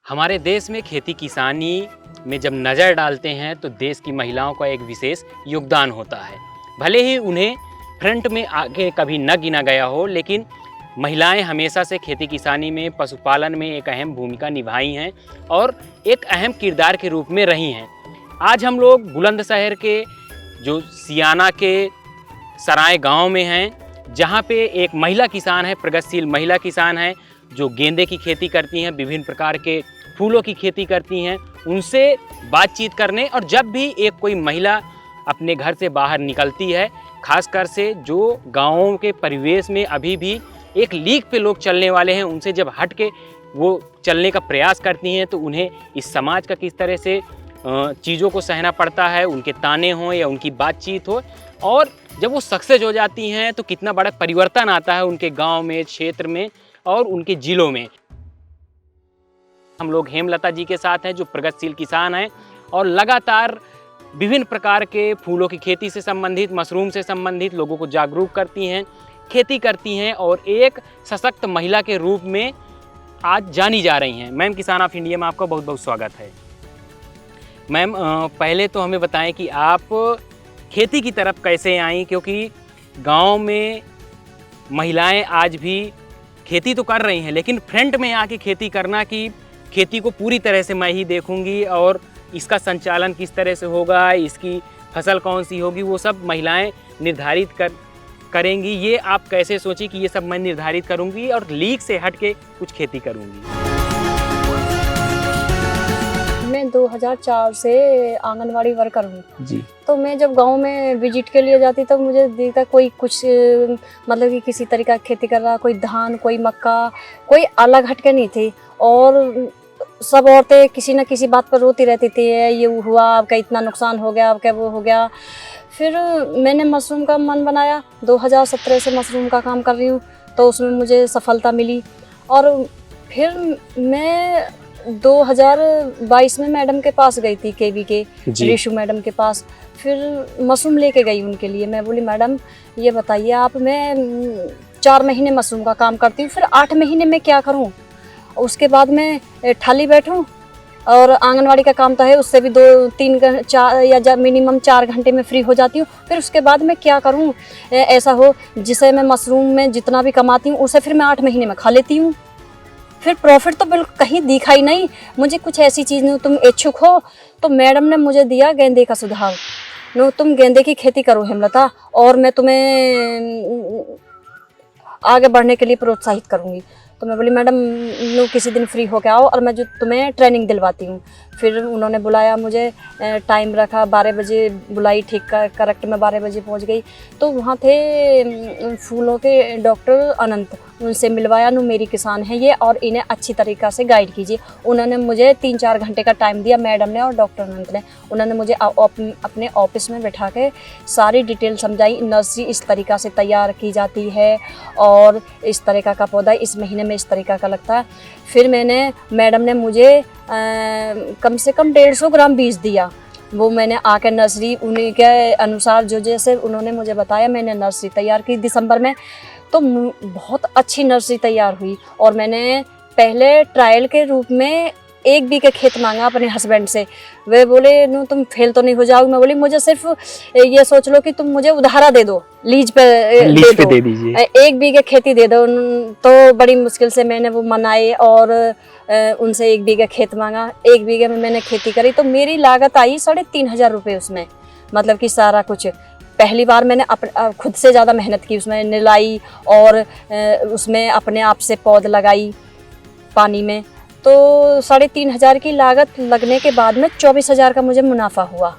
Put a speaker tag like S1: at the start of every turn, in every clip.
S1: हमारे देश में खेती किसानी में जब नज़र डालते हैं तो देश की महिलाओं का एक विशेष योगदान होता है। भले ही उन्हें फ्रंट में आगे कभी न गिना गया हो, लेकिन महिलाएं हमेशा से खेती किसानी में, पशुपालन में एक अहम भूमिका निभाई हैं और एक अहम किरदार के रूप में रही हैं। आज हम लोग बुलंदशहर के जो सियाना के सराय गांव में हैं, जहां पे एक महिला किसान है, प्रगतिशील महिला किसान है, जो गेंदे की खेती करती हैं, विभिन्न प्रकार के फूलों की खेती करती हैं। उनसे बातचीत करने, और जब भी एक कोई महिला अपने घर से बाहर निकलती है, खासकर से जो गाँवों के परिवेश में अभी भी एक लीक पे लोग चलने वाले हैं, उनसे जब हट के वो चलने का प्रयास करती हैं तो उन्हें इस समाज का किस तरह से चीज़ों को सहना पड़ता है, उनके ताने हों या उनकी बातचीत हो, और जब वो सक्सेस हो जाती हैं तो कितना बड़ा परिवर्तन आता है उनके गांव में, क्षेत्र में और उनके ज़िलों में। हम लोग हेमलता जी के साथ हैं, जो प्रगतिशील किसान हैं और लगातार विभिन्न प्रकार के फूलों की खेती से संबंधित, मशरूम से संबंधित लोगों को जागरूक करती हैं, खेती करती हैं और एक सशक्त महिला के रूप में आज जानी जा रही हैं। मैम, किसान ऑफ इंडिया में आपका बहुत बहुत स्वागत है। मैम, पहले तो हमें बताएं कि आप खेती की तरफ कैसे आईं, क्योंकि गांव में महिलाएं आज भी खेती तो कर रही हैं, लेकिन फ्रंट में आके खेती करना कि खेती को पूरी तरह से मैं ही देखूंगी और इसका संचालन किस तरह से होगा, इसकी फसल कौन सी होगी, वो सब महिलाएं निर्धारित करेंगी। ये आप कैसे सोची कि ये सब मैं निर्धारित करूंगी और लीक से हट के कुछ खेती करूंगी?
S2: मैं 2004 से आंगनवाड़ी वर्कर हूँ
S1: जी।
S2: तो मैं जब गांव में विजिट के लिए जाती तो मुझे दिखता कोई कुछ मतलब कि किसी तरीका की खेती कर रहा, कोई धान, कोई मक्का, कोई अलग हटके नहीं थी। और सब औरतें किसी न किसी बात पर रोती रहती थी, ये हुआ, आपका इतना नुकसान हो गया, आपका वो हो गया। फिर मैंने मशरूम का मन बनाया। 2017 से मशरूम का काम कर रही हूँ, तो उसमें मुझे सफलता मिली। और फिर मैं 2022 में मैडम के पास गई थी, केवी के ऋषु मैडम के पास। फिर मशरूम लेके गई उनके लिए। मैं बोली, मैडम ये बताइए आप, मैं 4 महीने मशरूम का काम करती हूँ, फिर 8 महीने में क्या करूँ? उसके बाद मैं ठाली बैठूँ और आंगनवाड़ी का काम तो है, उससे भी 2-3 4 या मिनिमम 4 घंटे में फ्री हो जाती हूँ। फिर उसके बाद मैं क्या करूँ ऐसा हो जिसे मैं मशरूम में जितना भी कमाती हूँ उसे फिर मैं 8 महीने में खा लेती हूँ। फिर प्रॉफिट तो बिल्कुल कहीं दिखा ही नहीं मुझे। कुछ ऐसी चीज़ नहीं, तुम इच्छुक हो तो मैडम ने मुझे दिया गेंदे का सुझाव। नो, तुम गेंदे की खेती करो हेमलता, और मैं तुम्हें आगे बढ़ने के लिए प्रोत्साहित करूँगी। तो मैं बोली, मैडम नो, किसी दिन फ्री हो के आओ और मैं जो तुम्हें ट्रेनिंग दिलवाती हूँ। फिर उन्होंने बुलाया मुझे, टाइम रखा, 12 बजे बुलाई, ठीक करेक्ट मैं 12 बजे पहुँच गई। तो वहाँ थे फूलों के डॉक्टर अनंत, उनसे मिलवाया। नो, मेरी किसान है ये और इन्हें अच्छी तरीक़ा से गाइड कीजिए। उन्होंने मुझे 3-4 घंटे का टाइम दिया, मैडम ने और डॉक्टर अनंत ने। उन्होंने मुझे अपने ऑफिस में बैठा के सारी डिटेल समझाई। नर्सरी इस तरीक़ा से तैयार की जाती है और इस तरीक़ा का पौधा इस महीने में इस तरीक़ा का लगता है। फिर मैडम ने मुझे कम से कम 150 ग्राम बीज दिया। वो मैंने आकर नर्सरी उन्हीं के अनुसार जो जैसे उन्होंने मुझे बताया, मैंने नर्सरी तैयार की दिसंबर में। तो बहुत अच्छी नर्सरी तैयार हुई। और मैंने पहले ट्रायल के रूप में 1 बीघा खेत मांगा अपने हस्बैंड से। वे बोले, नो तुम फेल तो नहीं हो जाओगी? मैं बोली, मुझे सिर्फ ये सोच लो कि तुम मुझे उधारा दे दो, लीज पे दे दीजिए, 1 बीघा खेती दे दो। तो बड़ी मुश्किल से मैंने वो मनाए और उनसे 1 बीघा खेत मांगा। 1 बीघे में मैंने खेती करी तो मेरी लागत आई 3,500 रुपये उसमें। मतलब कि सारा कुछ पहली बार मैंने खुद से ज़्यादा मेहनत की उसमें, निलाई और उसमें अपने आप से पौध लगाई पानी में। तो 3,500 की लागत लगने के बाद में 24,000 का मुझे मुनाफा हुआ।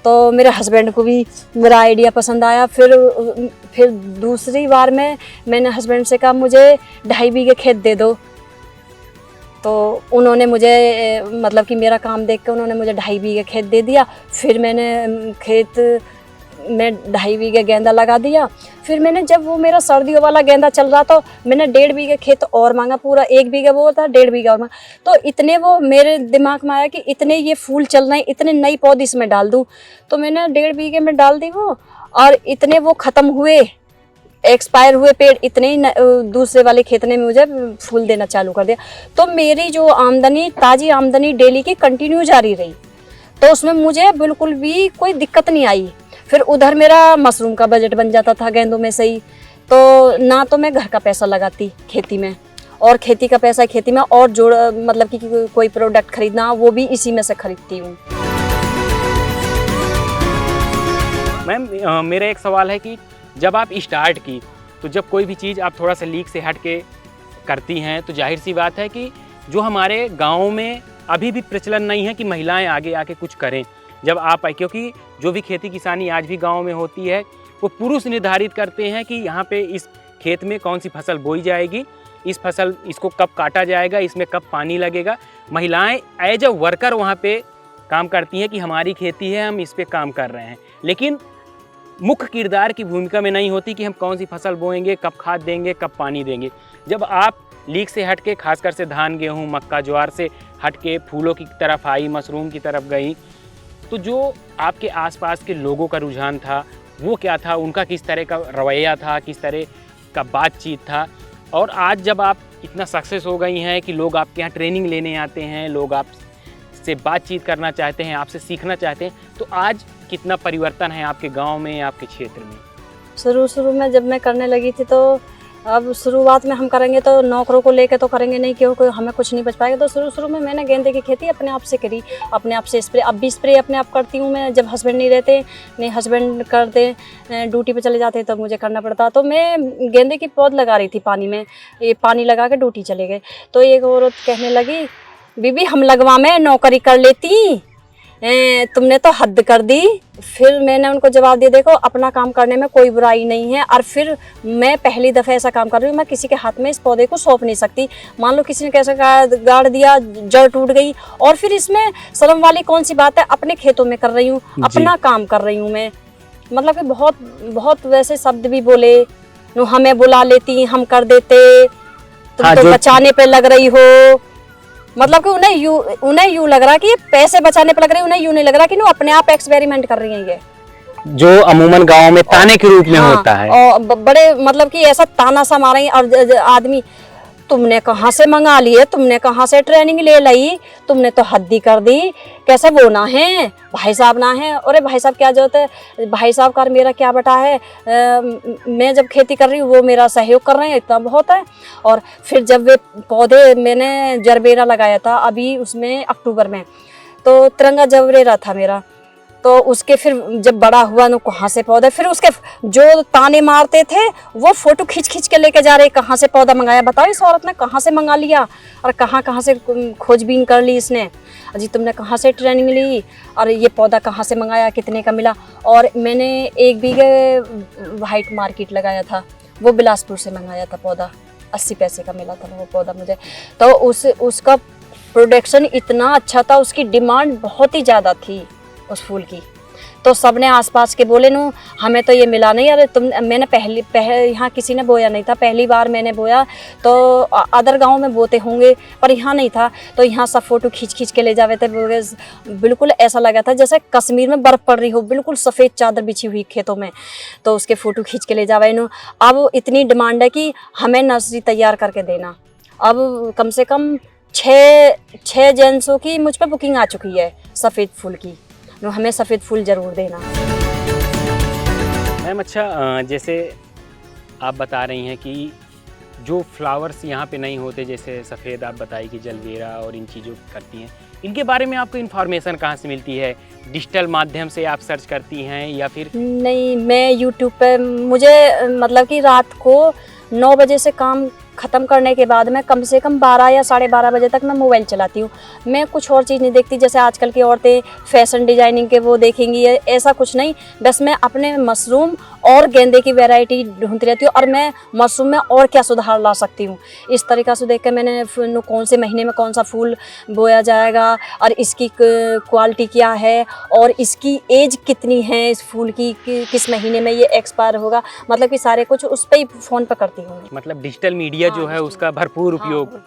S2: तो मेरे हस्बैंड को भी मेरा आइडिया पसंद आया। फिर दूसरी बार में मैंने हस्बैंड से कहा, मुझे 2.5 बीघे खेत दे दो। तो उन्होंने मुझे मतलब कि मेरा काम देख के उन्होंने मुझे 2.5 बीघे खेत दे दिया। फिर मैंने खेत में 2.5 बीघे गेंदा लगा दिया। फिर मैंने जब वो मेरा सर्दियों वाला गेंदा चल रहा तो मैंने 1.5 बीघे खेत और मांगा। पूरा 1 बीघा वो था, 1.5 बीघा और मांगा। तो इतने वो मेरे दिमाग में आया कि इतने ये फूल चल रहे हैं, इतने नई पौधे इसमें डाल दूं। तो मैंने 1.5 बीघे में डाल दी वो, और इतने वो ख़त्म हुए एक्सपायर हुए पेड़ इतने ही दूसरे वाले खेत ने मुझे फूल देना चालू कर दिया। तो मेरी जो आमदनी, ताज़ी आमदनी डेली की कंटिन्यू जारी रही, तो उसमें मुझे बिल्कुल भी कोई दिक्कत नहीं आई। फिर उधर मेरा मशरूम का बजट बन जाता था गेंदों में से ही, तो ना तो मैं घर का पैसा लगाती खेती में, और खेती का पैसा खेती में, और जोड़ मतलब कि कोई प्रोडक्ट खरीदना वो भी इसी में से खरीदती हूँ।
S1: मैम मेरा एक सवाल है कि जब आप स्टार्ट की, तो जब कोई भी चीज़ आप थोड़ा सा लीक से हट के करती हैं, तो जाहिर सी बात है कि जो हमारे गाँव में अभी भी प्रचलन नहीं है कि महिलाएं आगे आके कुछ करें। जब आप आए, क्योंकि जो भी खेती किसानी आज भी गाँव में होती है, वो पुरुष निर्धारित करते हैं कि यहाँ पे इस खेत में कौन सी फसल बोई जाएगी, इसको कब काटा जाएगा, इसमें कब पानी लगेगा। महिलाएं एज अ वर्कर वहाँ पे काम करती हैं कि हमारी खेती है, हम इस पे काम कर रहे हैं, लेकिन मुख्य किरदार की भूमिका में नहीं होती कि हम कौन सी फसल बोएंगे, कब खाद देंगे, कब पानी देंगे। जब आप लीक से हट के, खासकर से धान, गेहूँ, मक्का, ज्वार से हट के फूलों की तरफ आई, मशरूम की तरफ गई, तो जो आपके आसपास के लोगों का रुझान था वो क्या था, उनका किस तरह का रवैया था, किस तरह का बातचीत था? और आज जब आप इतना सक्सेस हो गई हैं कि लोग आपके यहाँ ट्रेनिंग लेने आते हैं, लोग आपसे बातचीत करना चाहते हैं, आपसे सीखना चाहते हैं, तो आज कितना परिवर्तन है आपके गांव में, आपके क्षेत्र में?
S2: शुरू में जब मैं करने लगी थी, तो अब शुरुआत में हम करेंगे तो नौकरों को लेके तो करेंगे नहीं, क्योंकि हमें कुछ नहीं बच पाएगा। तो शुरू में मैंने गेंदे की खेती अपने आप से करी, अपने आप से स्प्रे। अब भी स्प्रे अपने आप करती हूँ मैं, जब हस्बैंड नहीं रहते, नहीं हस्बैंड करते, ड्यूटी पे चले जाते, तब मुझे करना पड़ता। तो मैं गेंदे की पौध लगा रही थी पानी में, ये पानी लगा के ड्यूटी चले गए। तो एक औरत कहने लगी, बीबी हम लगवा में नौकरी कर लेती, तुमने तो हद कर दी। फिर मैंने उनको जवाब दिया, देखो अपना काम करने में कोई बुराई नहीं है, और फिर मैं पहली दफ़ा ऐसा काम कर रही हूँ, मैं किसी के हाथ में इस पौधे को सौंप नहीं सकती। मान लो किसी ने कैसे गाड़ दिया, जड़ टूट गई, और फिर इसमें शर्म वाली कौन सी बात है? अपने खेतों में कर रही हूँ, अपना काम कर रही हूँ मैं। मतलब कि बहुत बहुत वैसे शब्द भी बोले, हमें बुला लेती, हम कर देते, तुम तो बचाने पे लग रही हो। मतलब कि उन्हें यूँ लग रहा कि ये पैसे बचाने पे लग रही है, उन्हें यूँ नहीं लग रहा कि अपने आप एक्सपेरिमेंट कर रही हैं ये,
S1: जो अमूमन गांव में ताने के रूप में होता है।
S2: और बड़े मतलब कि ऐसा ताना सा मारेंगे, और आदमी, तुमने कहाँ से मंगा लिए, तुमने कहाँ से ट्रेनिंग ले ली, तुमने तो हद्दी कर दी, कैसे बोना है, भाई साहब ना है। अरे भाई साहब क्या जरूरत है, भाई साहब का मेरा क्या बटा है, मैं जब खेती कर रही हूँ वो मेरा सहयोग कर रहे हैं, इतना बहुत है। और फिर जब वे पौधे, मैंने जरबेरा लगाया था अभी उसमें अक्टूबर में, तो तिरंगा जरबेरा था मेरा, तो उसके फिर जब बड़ा हुआ ना, कहाँ से पौधा, फिर उसके जो ताने मारते थे वो फोटो खींच के लेके जा रहे, कहाँ से पौधा मंगाया, बताओ इस औरत ने कहाँ से मंगा लिया, और कहाँ से खोजबीन कर ली इसने, अजी तुमने कहाँ से ट्रेनिंग ली, और ये पौधा कहाँ से मंगाया, कितने का मिला। और मैंने 1 बीघे वाइट मार्केट लगाया था, वो बिलासपुर से मंगाया था पौधा, 80 पैसे का मिला था वो पौधा मुझे। तो उसका प्रोडक्शन इतना अच्छा था, उसकी डिमांड बहुत ही ज़्यादा थी उस फूल की। तो सबने आसपास के बोले, नो हमें तो ये मिला नहीं। अरे मैंने पहले यहाँ किसी ने बोया नहीं था, पहली बार मैंने बोया। तो अदर गांव में बोते होंगे पर यहाँ नहीं था, तो यहाँ सब फोटो खींच के ले जावे थे। बिल्कुल ऐसा लगा था जैसे कश्मीर में बर्फ़ पड़ रही हो, बिल्कुल सफ़ेद चादर बिछी हुई खेतों में, तो उसके फ़ोटो खींच के ले जावे नो। अब इतनी डिमांड है कि हमें नर्सरी तैयार करके देना। अब कम से कम 6 जेंट्सों की मुझ पर बुकिंग आ चुकी है सफ़ेद फूल की, हमें सफ़ेद फूल ज़रूर देना।
S1: मैम अच्छा, जैसे आप बता रही हैं कि जो फ्लावर्स यहाँ पे नहीं होते, जैसे सफ़ेद आप बताई कि जलबेरा और इन चीज़ों करती हैं, इनके बारे में आपको इन्फॉर्मेशन कहाँ से मिलती है? डिजिटल माध्यम से आप सर्च करती हैं या फिर? नहीं,
S2: मैं यूट्यूब पे, मुझे मतलब कि रात को 9 बजे से काम ख़त्म करने के बाद में कम से कम 12 या 12:30 बजे तक मैं मोबाइल चलाती हूँ। मैं कुछ और चीज़ नहीं देखती, जैसे आजकल की औरतें फैशन डिज़ाइनिंग के वो देखेंगी, ऐसा कुछ नहीं। बस मैं अपने मशरूम और गेंदे की वैरायटी ढूंढती रहती हूँ, और मैं मशरूम में और क्या सुधार ला सकती हूँ, इस तरीक़ा से देख कर मैंने कौन से महीने में कौन सा फूल बोया जाएगा, और इसकी क्वालिटी क्या है, और इसकी एज कितनी है इस फूल की, किस महीने में ये एक्सपायर होगा, मतलब कि सारे कुछ उस पर ही फ़ोन पर करती हूँ।
S1: मतलब डिजिटल मीडिया जो है उसका भरपूर उपयोग।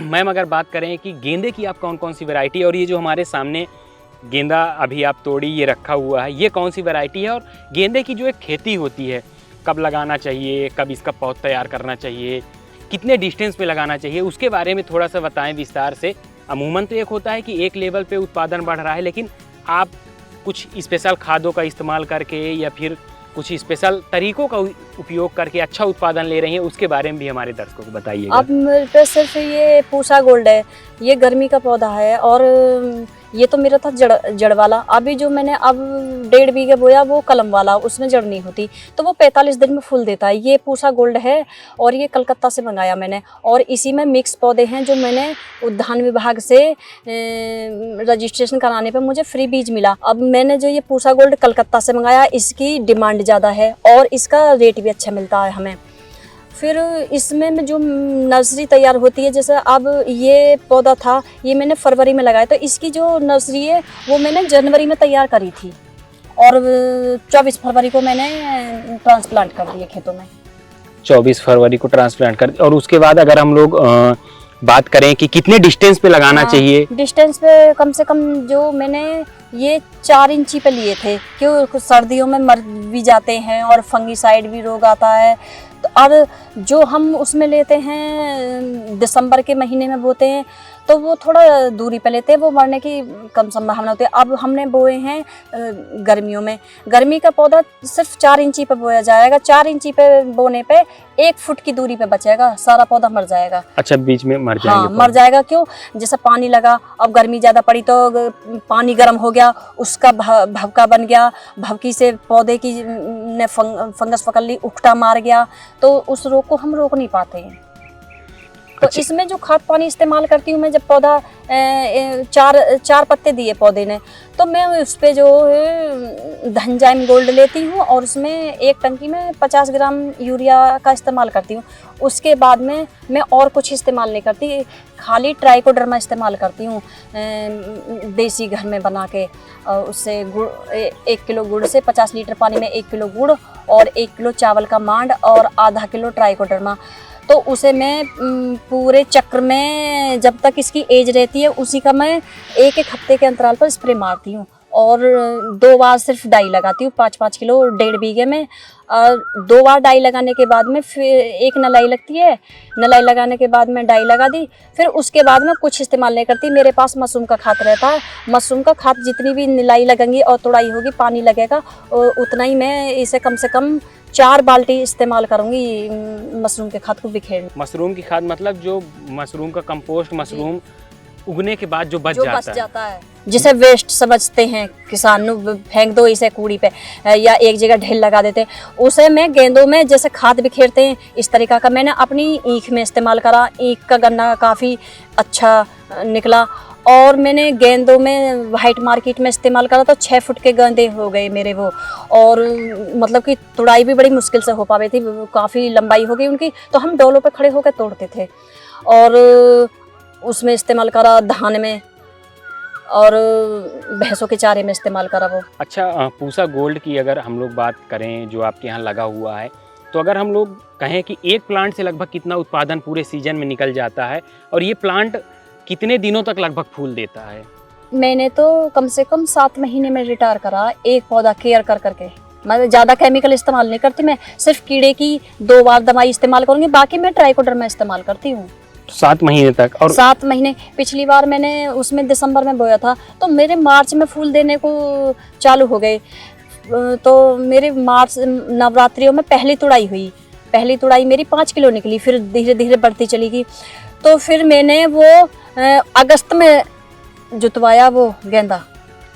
S1: मैम अगर बात करें कि गेंदे की आप कौन कौन सी वैरायटी, और ये जो हमारे सामने गेंदा अभी आप तोड़ी ये रखा हुआ है, ये कौन सी वैरायटी है? और गेंदे की जो एक खेती होती है कब लगाना चाहिए, कब इसका पौध तैयार करना चाहिए, कितने डिस्टेंस पे लगाना चाहिए, उसके बारे में थोड़ा सा बताएं विस्तार से। अमूमन तो एक होता है कि एक लेवल पे उत्पादन बढ़ रहा है, लेकिन आप कुछ स्पेशल खादों का इस्तेमाल करके या फिर कुछ स्पेशल तरीकों का उपयोग करके अच्छा उत्पादन ले रही हैं, उसके बारे में भी हमारे दर्शकों को बताइएगा।
S2: अब मेरे पे सिर्फ ये पूसा गोल्ड है, ये गर्मी का पौधा है, और ये तो मेरा था जड़ वाला। अभी जो मैंने अब 1.5 बीघे बोया वो कलम वाला, उसमें जड़ नहीं होती, तो वो 45 दिन में फूल देता है। ये पूसा गोल्ड है और ये कलकत्ता से मंगाया मैंने, और इसी में मिक्स पौधे हैं जो मैंने उद्यान विभाग से रजिस्ट्रेशन कराने पे मुझे फ्री बीज मिला। अब मैंने जो ये पूसा गोल्ड कलकत्ता से मंगाया, इसकी डिमांड ज़्यादा है और इसका रेट भी अच्छा मिलता है हमें। फिर इसमें जो नर्सरी तैयार होती है, जैसे अब ये पौधा था, ये मैंने फरवरी में लगाया, तो इसकी जो नर्सरी है वो मैंने जनवरी में तैयार करी थी, और 24 फरवरी को मैंने ट्रांसप्लांट कर दिए खेतों में।
S1: 24 फरवरी को ट्रांसप्लांट कर, और उसके बाद अगर हम लोग बात करें कि कितने डिस्टेंस पे लगाना चाहिए?
S2: डिस्टेंस पे कम से कम जो मैंने ये 4 इंची पे लिए थे, क्यों सर्दियों में मर भी जाते हैं और फंगीसाइड भी रोग आता है। तो अब जो हम उसमें लेते हैं दिसंबर के महीने में बोते हैं, तो वो थोड़ा दूरी पे लेते हैं, वो मरने की कम संभावना होती है। अब हमने बोए हैं गर्मियों में, गर्मी का पौधा सिर्फ 4 इंची पे बोया जाएगा। 4 इंची पे बोने पे 1 फुट की दूरी पे बचेगा, सारा पौधा मर जाएगा।
S1: अच्छा, बीच में मर जाएगा?
S2: हाँ, मर जाएगा। क्यों? जैसे पानी लगा, अब गर्मी ज़्यादा पड़ी तो पानी गर्म हो गया, उसका भवका बन गया, भवकी से पौधे की ने फंगस पकड़ ली, उकटा मार गया, तो उस रोग को हम रोक नहीं पाते हैं। तो
S1: अच्छा।
S2: इसमें जो खाद पानी इस्तेमाल करती हूँ मैं, जब पौधा 4 पत्ते दिए पौधे ने, तो मैं उस पर जो धनजाइम गोल्ड लेती हूँ और उसमें एक टंकी में 50 ग्राम यूरिया का इस्तेमाल करती हूँ। उसके बाद में मैं और कुछ इस्तेमाल नहीं करती, खाली ट्राइकोडर्मा इस्तेमाल करती हूँ देसी घर में बना के। उससे गुड़, 1 किलो गुड़ से 50 लीटर पानी में 1 किलो गुड़ और 1 किलो चावल का मांड और आधा किलो ट्राइकोडर्मा, तो उसे मैं पूरे चक्र में जब तक इसकी एज रहती है उसी का मैं 1-1 हफ्ते के अंतराल पर स्प्रे मारती हूँ। और 2 बार सिर्फ डाई लगाती हूँ, 5-5 किलो 1.5 बीघे में। और 2 बार डाई लगाने के बाद में फिर 1 नलाई लगती है, नलाई लगाने के बाद में डाई लगा दी, फिर उसके बाद में कुछ इस्तेमाल नहीं करती। मेरे पास मशरूम का खाद रहता है, मशरूम का खाद जितनी भी निलाई लगेंगी और तोड़ाई होगी, पानी लगेगा, उतना ही मैं इसे कम से कम 4 बाल्टी इस्तेमाल करूंगी मशरूम के खाद को बिखेर।
S1: मशरूम की खाद मतलब जो मशरूम का कंपोस्ट, मशरूम उगने के बाद जो बच जाता है,
S2: जिसे वेस्ट समझते हैं किसान, फेंक दो इसे कूड़ी पे या एक जगह ढेर लगा देते हैं, उसे मैं गेंदों में जैसे खाद बिखेरते हैं इस तरीका का मैंने अपनी ईख में इस्तेमाल करा। ईख का गन्ना काफ़ी अच्छा निकला, और मैंने गेंदों में वाइट मार्केट में इस्तेमाल करा तो 6 फुट के गेंदे हो गए मेरे वो, और मतलब कि तुड़ाई भी बड़ी मुश्किल से हो पाई थी, काफ़ी लंबाई हो गई उनकी, तो हम डोलों पे खड़े होकर तोड़ते थे। और उसमें इस्तेमाल करा धान में, और भैंसों के चारे में इस्तेमाल करा वो।
S1: अच्छा, पूसा गोल्ड की अगर हम लोग बात करें जो आपके यहाँ लगा हुआ है, तो अगर हम लोग कहें कि एक प्लांट से लगभग कितना उत्पादन पूरे सीजन में निकल जाता है, और ये प्लांट कितने दिनों तक लगभग फूल देता है?
S2: मैंने तो कम से कम 7 महीने में रिटायर करा, एक पौधा केयर कर करके। मैं ज़्यादा केमिकल इस्तेमाल नहीं करती, मैं सिर्फ कीड़े की 2 बार दवाई इस्तेमाल करूँगी, बाकी मैं ट्राइकोडर्मा इस्तेमाल करती हूँ।
S1: 7 महीने तक? और
S2: 7 महीने। पिछली बार मैंने उसमें दिसंबर में बोया था, तो मेरे मार्च में फूल देने को चालू हो गए, तो मेरे मार्च नवरात्रियों में पहली तुड़ाई हुई। पहली तुड़ाई मेरी 5 किलो निकली, फिर धीरे धीरे बढ़ती चली गई। तो फिर मैंने वो अगस्त में जुतवाया वो गेंदा,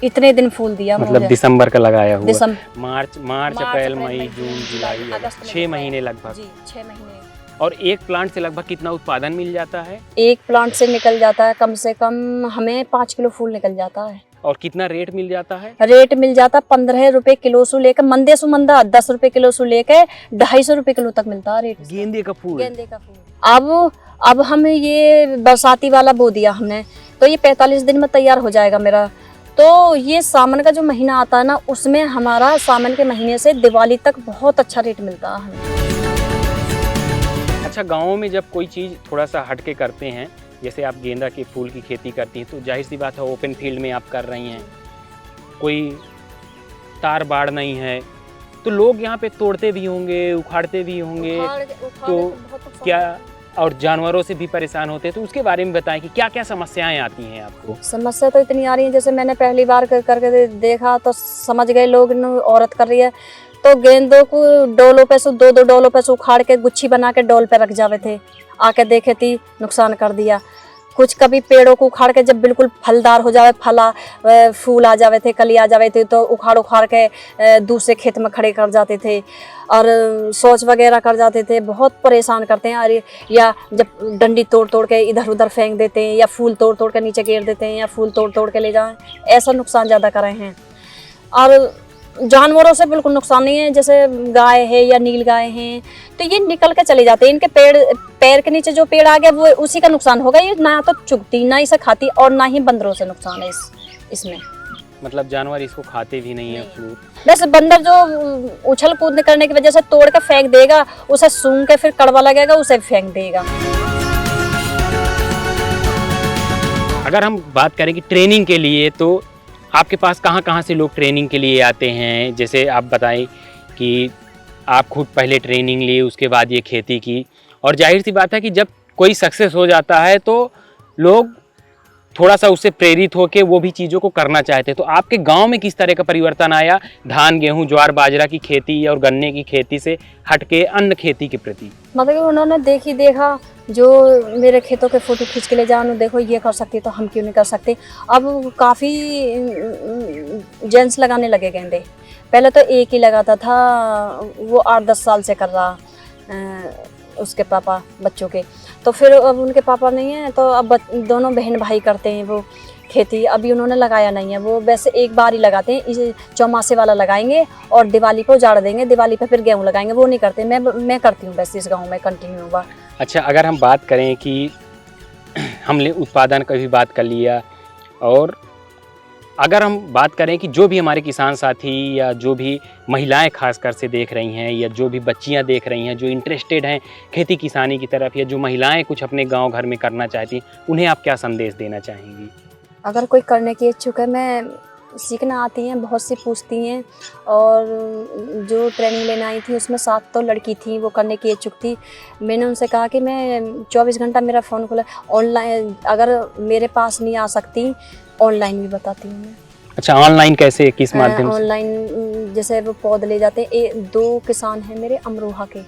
S2: इतने दिन फूल दिया।
S1: मतलब दिसंबर का लगाया हुआ?
S2: मार्च,
S1: अप्रैल, मई, जून, जुलाई, अगस्त, 6 महीने लगभग।
S2: जी, 6 महीने।
S1: और एक प्लांट से लगभग कितना उत्पादन मिल जाता है?
S2: एक प्लांट से निकल जाता है कम से कम हमें 5 किलो फूल निकल जाता है।
S1: और कितना रेट मिल जाता है?
S2: रेट मिल जाता 15 रुपए किलो से लेकर, मंदे सुमंदा 10 रुपए किलो से लेकर 250 रुपए किलो तक मिलता है रेट।
S1: गेंदे का फूल?
S2: गेंदे का फूल। अब हमें ये बरसाती वाला बो दिया हमने, तो ये 45 दिन में तैयार हो जाएगा मेरा। तो ये सावन का जो महीना आता है ना, उसमें हमारा सावन के महीने से दिवाली तक बहुत अच्छा रेट मिलता है हमें।
S1: अच्छा, गाँव में जब कोई चीज़ थोड़ा सा हटके करते हैं, जैसे आप गेंदा के फूल की खेती करती हैं, तो जाहिर सी बात है ओपन फील्ड में आप कर रही हैं, कोई तार बाड़ नहीं है, तो लोग यहाँ पे तोड़ते भी होंगे, उखाड़ते भी होंगे, तो क्या और जानवरों से भी परेशान होते हैं, तो उसके बारे में बताएं कि क्या क्या समस्याएं आती हैं आपको।
S2: समस्या तो इतनी आ रही है, जैसे मैंने पहली बार करके देखा तो समझ गए लोग औरत कर रही है, तो गेंदों को डोलों पे से दो डोलों पे से उखाड़ के गुच्छी बना के डोल पे रख जावे थे, आके देखे थी नुकसान कर दिया। कुछ कभी पेड़ों को उखाड़ के जब बिल्कुल फलदार हो जावे, फूल आ जावे थे, कली आ जावे थे, तो उखाड़ के दूसरे खेत में खड़े कर जाते थे और शौच वगैरह कर जाते थे। बहुत परेशान करते हैं। अरे या जब डंडी तोड़ के इधर उधर फेंक देते हैं, या फूल तोड़ के नीचे गिर देते हैं, या फूल तोड़ के ले जाएं, ऐसा नुकसान ज़्यादा कर रहे हैं। और जानवरों से बिल्कुल नुकसान नहीं है, जैसे गाय है या नील गाय हैं, तो ये निकल के चले जाते हैं। इनके पैर के नीचे जो पेड़ आ गया वो उसी का नुकसान होगा। ये ना तो चुगती, ना इसे खाती, और ना ही बंदरों से नुकसान है इसमें।
S1: मतलब जानवर इसको खाते भी नहीं है फ्रूट।
S2: वैसे बंदर जो उछल कूद करने की वजह से तोड़ के फेंक देगा, उसे सूंघ के फिर कड़वा लगेगा, उसे फेंक देगा।
S1: अगर हम बात करें कि ट्रेनिंग के लिए, तो आपके पास कहाँ से लोग ट्रेनिंग के लिए आते हैं? जैसे आप बताएं कि आप खुद पहले ट्रेनिंग लिए, उसके बाद ये खेती की, और जाहिर सी बात है कि जब कोई सक्सेस हो जाता है तो लोग थोड़ा सा उससे प्रेरित होकर वो भी चीज़ों को करना चाहते हैं। तो आपके गांव में किस तरह का परिवर्तन आया धान, गेहूं, ज्वार, बाजरा की खेती और गन्ने की खेती से हटके अन्य खेती के प्रति?
S2: मतलब उन्होंने देखा जो मेरे खेतों के फोटो खींच के ले जाओ, देखो ये कर सकती तो हम क्यों नहीं कर सकते। अब काफ़ी जेंट्स लगाने लगे गेंदे। पहले तो एक ही लगाता था, वो 8-10 साल से कर रहा उसके पापा बच्चों के। तो फिर अब उनके पापा नहीं है, तो अब दोनों बहन भाई करते हैं वो खेती। अभी उन्होंने लगाया नहीं है, वो वैसे एक बार ही लगाते हैं। इस चौमासे वाला लगाएंगे और दिवाली को उजाड़ देंगे, दिवाली पे फिर गेहूँ लगाएंगे। वो नहीं करते, मैं करती हूँ वैसे इस गाँव में कंटिन्यू बार।
S1: अच्छा, अगर हम बात करें कि हमने उत्पादन का भी बात कर लिया, और अगर हम बात करें कि जो भी हमारे किसान साथी या जो भी महिलाएं खासकर से देख रही हैं, या जो भी बच्चियां देख रही हैं जो इंटरेस्टेड हैं खेती किसानी की तरफ, या जो महिलाएं कुछ अपने गांव घर में करना चाहती हैं, उन्हें आप क्या संदेश देना चाहेंगी?
S2: अगर कोई करने की इच्छुक है, मैं सीखना आती हैं, बहुत सी पूछती हैं, और जो ट्रेनिंग लेने आई थी उसमें 7 तो लड़की थी, वो करने की इच्छुक थी। मैंने उनसे कहा कि मैं 24 घंटा मेरा फ़ोन खुला, ऑनलाइन अगर मेरे पास नहीं आ सकती, ऑनलाइन भी बताती हूँ मैं।
S1: अच्छा, ऑनलाइन कैसे, किस माध्यम से?
S2: ऑनलाइन जैसे वो पौधे ले जाते हैं। 2 किसान हैं मेरे अमरोहा के,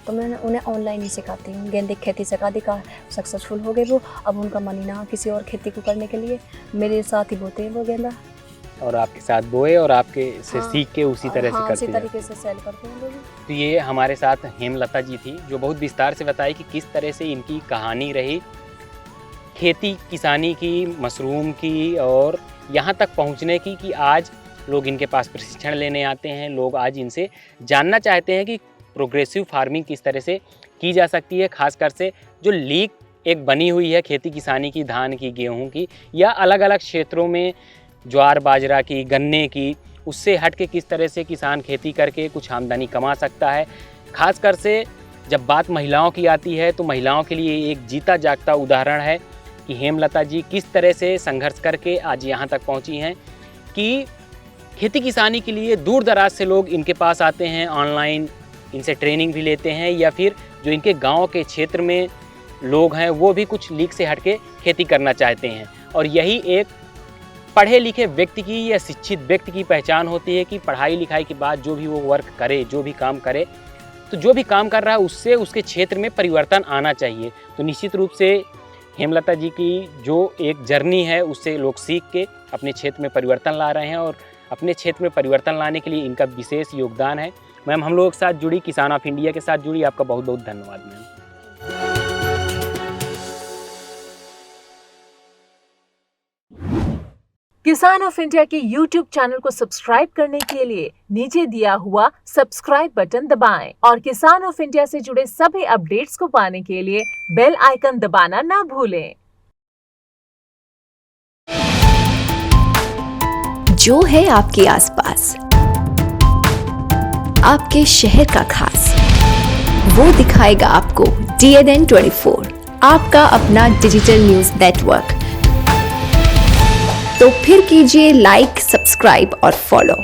S2: तो मैं उन्हें ऑनलाइन ही सिखाती हूँ। गेंदे की खेती सिखा दी, का सक्सेसफुल हो गए वो। अब उनका मन ही ना किसी और खेती को करने के लिए, मेरे साथ ही बोते हैं वो गेंदा,
S1: और आपके साथ बोए और आपके से सीख के उसी तरह से करते
S2: उसी
S1: हैं।
S2: तरीके से सेल करते हैं लोग।
S1: तो ये हमारे साथ हेमलता जी थी, जो बहुत विस्तार से बताई कि किस तरह से इनकी कहानी रही खेती किसानी की, मशरूम की, और यहाँ तक पहुँचने की कि आज लोग इनके पास प्रशिक्षण लेने आते हैं। लोग आज इनसे जानना चाहते हैं कि प्रोग्रेसिव फार्मिंग किस तरह से की जा सकती है, खासकर से जो लीक एक बनी हुई है खेती किसानी की, धान की, गेहूं की, या अलग अलग क्षेत्रों में ज्वार बाजरा की, गन्ने की, उससे हट के किस तरह से किसान खेती करके कुछ आमदनी कमा सकता है। खासकर से जब बात महिलाओं की आती है, तो महिलाओं के लिए एक जीता जागता उदाहरण है कि हेमलता जी किस तरह से संघर्ष करके आज यहाँ तक पहुँची हैं कि खेती किसानी के लिए दूर दराज से लोग इनके पास आते हैं, ऑनलाइन इनसे ट्रेनिंग भी लेते हैं, या फिर जो इनके गांव के क्षेत्र में लोग हैं वो भी कुछ लीक से हटके खेती करना चाहते हैं। और यही एक पढ़े लिखे व्यक्ति की या शिक्षित व्यक्ति की पहचान होती है कि पढ़ाई लिखाई के बाद जो भी वो वर्क करे, जो भी काम करे, तो जो भी काम कर रहा है उससे उसके क्षेत्र में परिवर्तन आना चाहिए। तो निश्चित रूप से हेमलता जी की जो एक जर्नी है उससे लोग सीख के अपने क्षेत्र में परिवर्तन ला रहे हैं, और अपने क्षेत्र में परिवर्तन लाने के लिए इनका विशेष योगदान है। मैम, हम लोगों के साथ जुड़ी, किसान ऑफ इंडिया के साथ जुड़ी, आपका बहुत बहुत धन्यवाद मैम।
S3: किसान ऑफ इंडिया के YouTube चैनल को सब्सक्राइब करने के लिए नीचे दिया हुआ सब्सक्राइब बटन दबाएं, और किसान ऑफ इंडिया से जुड़े सभी अपडेट्स को पाने के लिए बेल आइकन दबाना ना भूलें।
S4: जो है आपके आसपास, आपके शहर का खास, वो दिखाएगा आपको DNN 24, आपका अपना डिजिटल न्यूज नेटवर्क। तो फिर कीजिए लाइक, सब्सक्राइब और फॉलो।